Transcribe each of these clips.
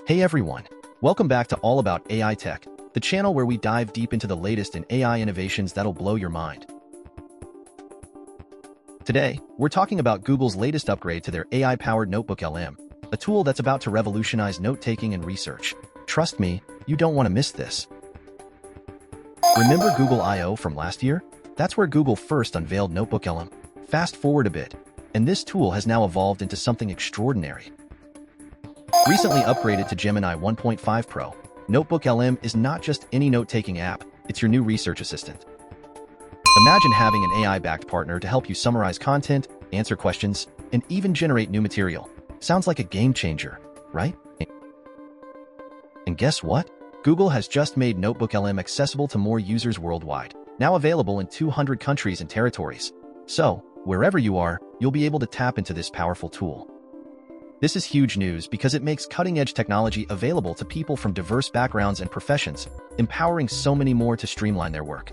Hey everyone, welcome back to All About AI Tech, the channel where we dive deep into the latest in AI innovations that'll blow your mind. Today, we're talking about Google's latest upgrade to their AI-powered NotebookLM, a tool that's about to revolutionize note-taking and research. Trust me, you don't want to miss this. Remember Google I/O from last year? That's where Google first unveiled NotebookLM. Fast forward a bit, and this tool has now evolved into something extraordinary. Recently upgraded to Gemini 1.5 Pro, NotebookLM is not just any note-taking app, it's your new research assistant. Imagine having an AI-backed partner to help you summarize content, answer questions, and even generate new material. Sounds like a game changer, right? And guess what? Google has just made NotebookLM accessible to more users worldwide, now available in 200 countries and territories. So, wherever you are, you'll be able to tap into this powerful tool. This is huge news because it makes cutting-edge technology available to people from diverse backgrounds and professions, empowering so many more to streamline their work.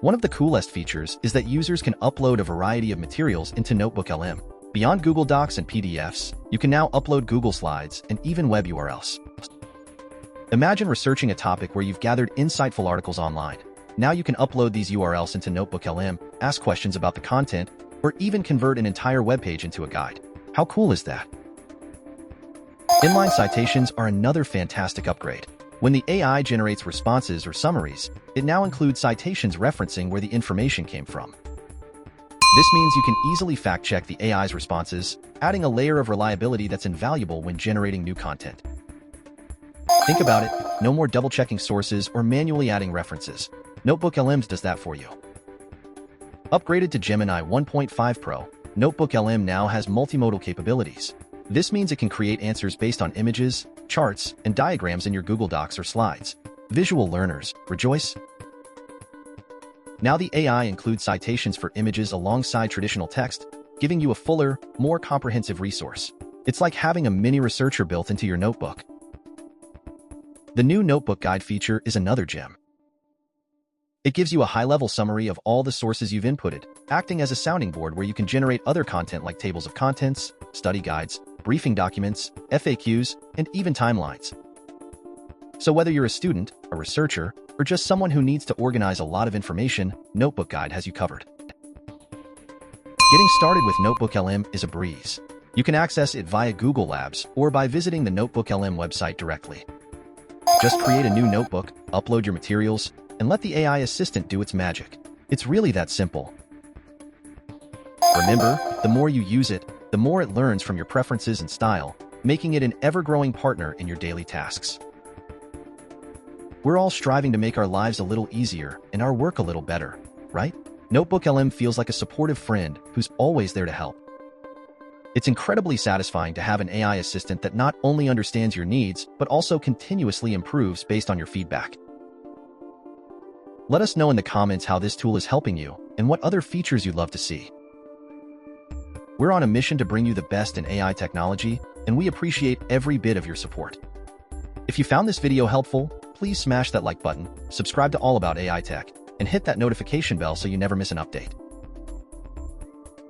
One of the coolest features is that users can upload a variety of materials into NotebookLM. Beyond Google Docs and PDFs, you can now upload Google Slides and even web URLs. Imagine researching a topic where you've gathered insightful articles online. Now you can upload these URLs into NotebookLM, ask questions about the content, or even convert an entire web page into a guide. How cool is that? Inline citations are another fantastic upgrade. When the AI generates responses or summaries, it now includes citations referencing where the information came from. This means you can easily fact-check the AI's responses, adding a layer of reliability that's invaluable when generating new content. Think about it, no more double-checking sources or manually adding references. NotebookLM does that for you. Upgraded to Gemini 1.5 Pro, NotebookLM now has multimodal capabilities. This means it can create answers based on images, charts, and diagrams in your Google Docs or Slides. Visual learners, rejoice! Now the AI includes citations for images alongside traditional text, giving you a fuller, more comprehensive resource. It's like having a mini researcher built into your notebook. The new Notebook Guide feature is another gem. It gives you a high-level summary of all the sources you've inputted, acting as a sounding board where you can generate other content like tables of contents, study guides, briefing documents, FAQs, and even timelines. So whether you're a student, a researcher, or just someone who needs to organize a lot of information, Notebook Guide has you covered. Getting started with NotebookLM is a breeze. You can access it via Google Labs or by visiting the NotebookLM website directly. Just create a new notebook, upload your materials, and let the AI assistant do its magic. It's really that simple. Remember, the more you use it, the more it learns from your preferences and style, making it an ever-growing partner in your daily tasks. We're all striving to make our lives a little easier and our work a little better, right? NotebookLM feels like a supportive friend who's always there to help. It's incredibly satisfying to have an AI assistant that not only understands your needs, but also continuously improves based on your feedback. Let us know in the comments how this tool is helping you and what other features you'd love to see. We're on a mission to bring you the best in AI technology, and we appreciate every bit of your support. If you found this video helpful, please smash that like button, subscribe to All About AI Tech, and hit that notification bell so you never miss an update.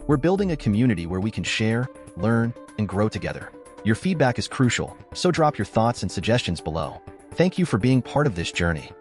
We're building a community where we can share, learn, and grow together. Your feedback is crucial, so drop your thoughts and suggestions below. Thank you for being part of this journey.